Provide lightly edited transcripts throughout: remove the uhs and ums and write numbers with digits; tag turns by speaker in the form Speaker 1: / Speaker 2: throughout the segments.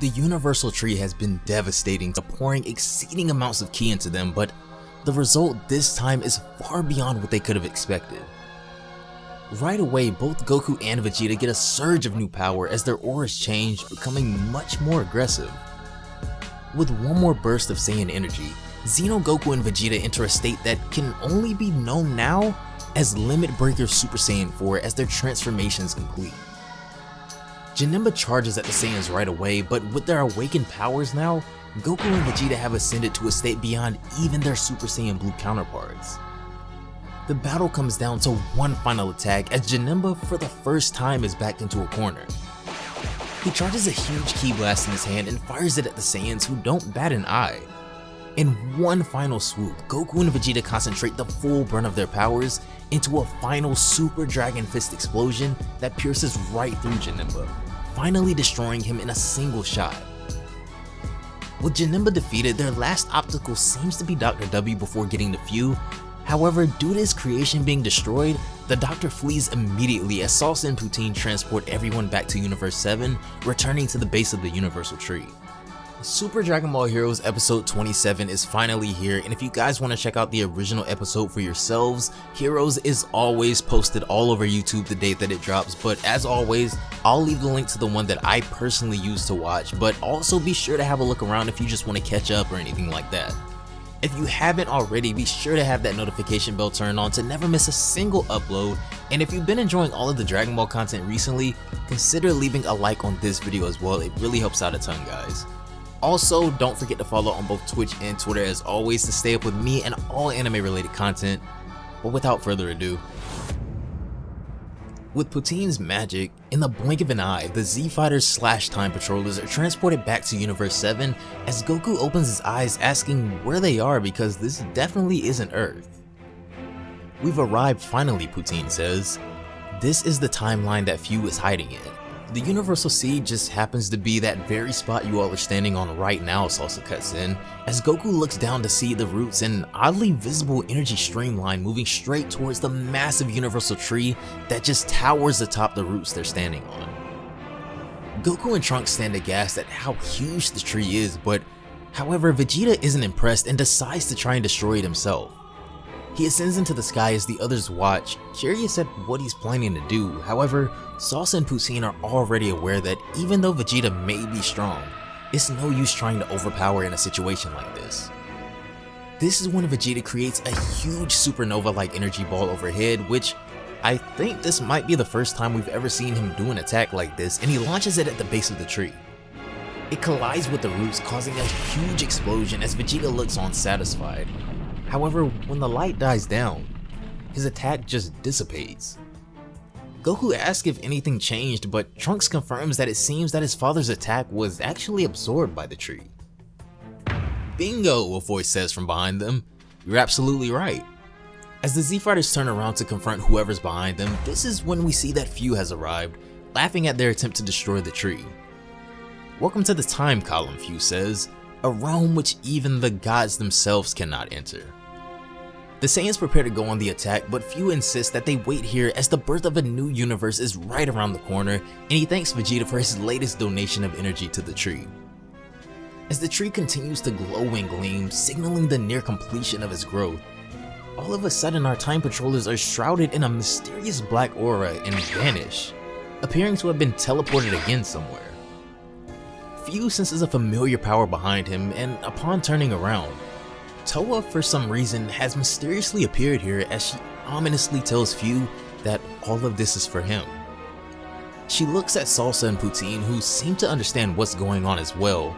Speaker 1: The Universal Tree has been devastating, pouring exceeding amounts of ki into them, but the result this time is far beyond what they could have expected. Right away, both Goku and Vegeta get a surge of new power as their auras change, becoming much more aggressive. With one more burst of Saiyan energy, Xeno, Goku, and Vegeta enter a state that can only be known now as Limit Breaker Super Saiyan 4 as their transformations complete. Janemba charges at the Saiyans right away, but with their awakened powers now, Goku and Vegeta have ascended to a state beyond even their Super Saiyan Blue counterparts. The battle comes down to one final attack as Janemba for the first time is backed into a corner. He charges a huge ki blast in his hand and fires it at the Saiyans who don't bat an eye. In one final swoop, Goku and Vegeta concentrate the full brunt of their powers into a final Super Dragon Fist explosion that pierces right through Janemba, finally destroying him in a single shot. With Janemba defeated, their last obstacle seems to be Dr. W before getting to Fu. However, due to his creation being destroyed, the Doctor flees immediately as Salsa and Poutine transport everyone back to Universe 7, returning to the base of the Universal Tree. Super Dragon Ball Heroes episode 27 is finally here, and if you guys want to check out the original episode for yourselves, Heroes is always posted all over YouTube the date that it drops, but as always, I'll leave the link to the one that I personally use to watch, but also be sure to have a look around if you just want to catch up or anything like that. If you haven't already, be sure to have that notification bell turned on to never miss a single upload, and if you've been enjoying all of the Dragon Ball content recently, consider leaving a like on this video as well. It really helps out a ton, guys. Also, don't forget to follow on both Twitch and Twitter as always to stay up with me and all anime related content, but without further ado. With Poutine's magic, in the blink of an eye, the Z-Fighters / Time Patrollers are transported back to Universe 7 as Goku opens his eyes asking where they are because this definitely isn't Earth. "We've arrived finally," Poutine says. This is the timeline that Fu is hiding in. The Universal Sea just happens to be that very spot you all are standing on right now, Salsa cuts in, as Goku looks down to see the roots and oddly visible energy streamline moving straight towards the massive Universal Tree that just towers atop the roots they're standing on. Goku and Trunks stand aghast at how huge the tree is, but however, Vegeta isn't impressed and decides to try and destroy it himself. He ascends into the sky as the others watch, curious at what he's planning to do. However, Salsa and Poutine are already aware that even though Vegeta may be strong, it's no use trying to overpower in a situation like this. This is when Vegeta creates a huge supernova-like energy ball overhead, which I think this might be the first time we've ever seen him do an attack like this, and he launches it at the base of the tree. It collides with the roots, causing a huge explosion as Vegeta looks on satisfied. However, when the light dies down, his attack just dissipates. Goku asks if anything changed, but Trunks confirms that it seems that his father's attack was actually absorbed by the tree. "Bingo," a voice says from behind them. "You're absolutely right." As the Z-Fighters turn around to confront whoever's behind them, this is when we see that Fu has arrived, laughing at their attempt to destroy the tree. "Welcome to the time column," Fu says, "a realm which even the gods themselves cannot enter." The Saiyans prepare to go on the attack, but Fu insists that they wait here as the birth of a new universe is right around the corner, and he thanks Vegeta for his latest donation of energy to the tree. As the tree continues to glow and gleam, signaling the near completion of its growth, all of a sudden our Time Patrollers are shrouded in a mysterious black aura and vanish, appearing to have been teleported again somewhere. Fu senses a familiar power behind him, and upon turning around, Toa for some reason has mysteriously appeared here as she ominously tells Fu that all of this is for him. She looks at Salsa and Poutine, who seem to understand what's going on as well,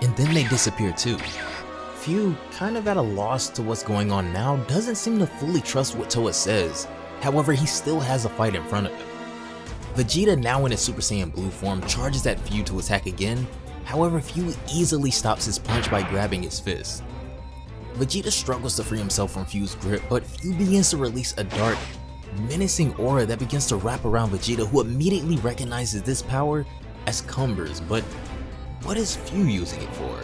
Speaker 1: and then they disappear too. Fu, kind of at a loss to what's going on now, doesn't seem to fully trust what Toa says. However, he still has a fight in front of him. Vegeta, now in his Super Saiyan Blue form, charges at Fu to attack again. However, Fu easily stops his punch by grabbing his fist. Vegeta struggles to free himself from Fu's grip, but Fu begins to release a dark, menacing aura that begins to wrap around Vegeta, who immediately recognizes this power as Cumbers. But what is Fu using it for?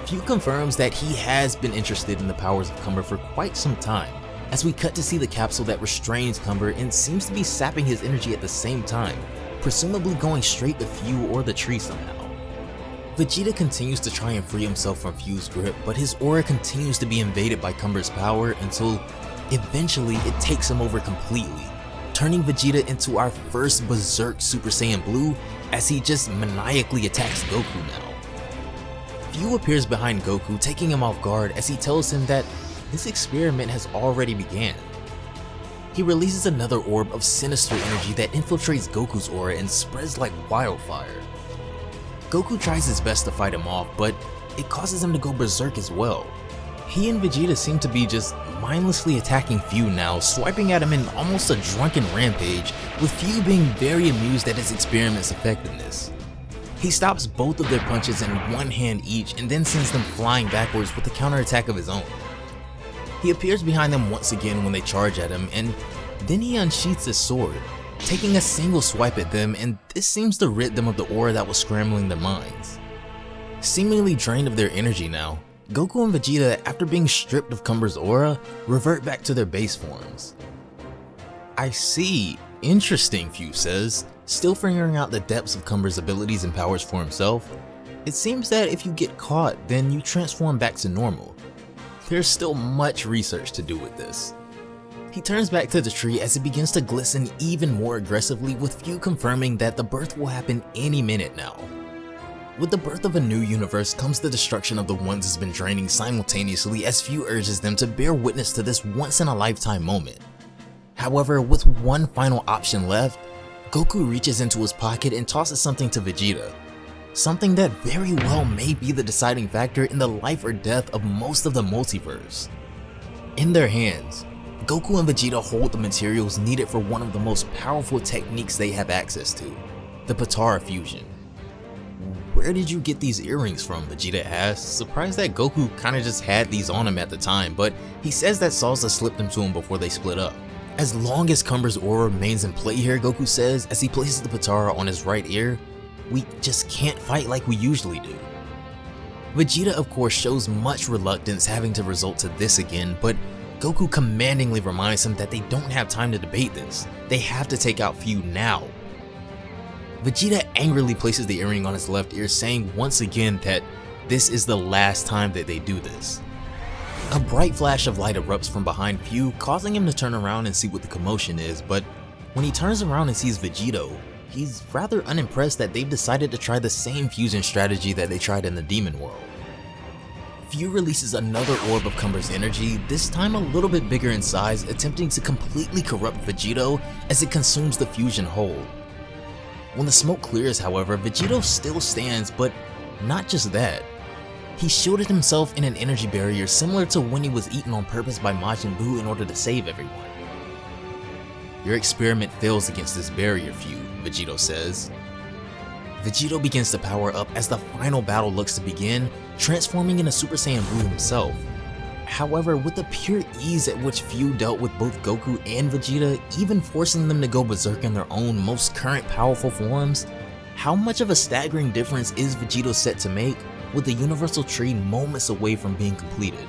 Speaker 1: Fu confirms that he has been interested in the powers of Cumber for quite some time, as we cut to see the capsule that restrains Cumber and seems to be sapping his energy at the same time, presumably going straight to Fu or the tree somehow. Vegeta continues to try and free himself from Fu's grip, but his aura continues to be invaded by Cumber's power until eventually it takes him over completely, turning Vegeta into our first Berserk Super Saiyan Blue as he just maniacally attacks Goku now. Fu appears behind Goku, taking him off guard as he tells him that this experiment has already began. He releases another orb of sinister energy that infiltrates Goku's aura and spreads like wildfire. Goku tries his best to fight him off, but it causes him to go berserk as well. He and Vegeta seem to be just mindlessly attacking Fu now, swiping at him in almost a drunken rampage, with Fu being very amused at his experiment's effectiveness. He stops both of their punches in one hand each and then sends them flying backwards with a counterattack of his own. He appears behind them once again when they charge at him, and then he unsheaths his sword, taking a single swipe at them, and this seems to rid them of the aura that was scrambling their minds. Seemingly drained of their energy now, Goku and Vegeta, after being stripped of Cumber's aura, revert back to their base forms. "I see. Interesting," Fu says, still figuring out the depths of Cumber's abilities and powers for himself. "It seems that if you get caught, then you transform back to normal. There's still much research to do with this." He turns back to the tree as it begins to glisten even more aggressively, with Fu confirming that the birth will happen any minute now. With the birth of a new universe comes the destruction of the ones it's been draining simultaneously, as Fu urges them to bear witness to this once-in-a-lifetime moment. However, with one final option left, Goku reaches into his pocket and tosses something to Vegeta. Something that very well may be the deciding factor in the life or death of most of the multiverse. In their hands, Goku and Vegeta hold the materials needed for one of the most powerful techniques they have access to, the Potara fusion. "Where did you get these earrings from?" Vegeta asks, surprised that Goku kinda just had these on him at the time, but he says that Salsa slipped them to him before they split up. "As long as Cumber's aura remains in play here," Goku says as he places the Potara on his right ear, "we just can't fight like we usually do." Vegeta of course shows much reluctance, having to resort to this again, but Goku commandingly reminds him that they don't have time to debate this. They have to take out Fu now. Vegeta angrily places the earring on his left ear, saying once again that this is the last time that they do this. A bright flash of light erupts from behind Fu, causing him to turn around and see what the commotion is, but when he turns around and sees Vegito, he's rather unimpressed that they've decided to try the same fusion strategy that they tried in the Demon World. Fu releases another orb of Cumber's energy, this time a little bit bigger in size, attempting to completely corrupt Vegito as it consumes the fusion whole. When the smoke clears, however, Vegito still stands, but not just that. He shielded himself in an energy barrier similar to when he was eaten on purpose by Majin Buu in order to save everyone. "Your experiment fails against this barrier, Fu," Vegito says. Vegito begins to power up as the final battle looks to begin, transforming into Super Saiyan Blue himself. However, with the pure ease at which Fu dealt with both Goku and Vegeta, even forcing them to go berserk in their own most current powerful forms, how much of a staggering difference is Vegito set to make, with the Universal Tree moments away from being completed?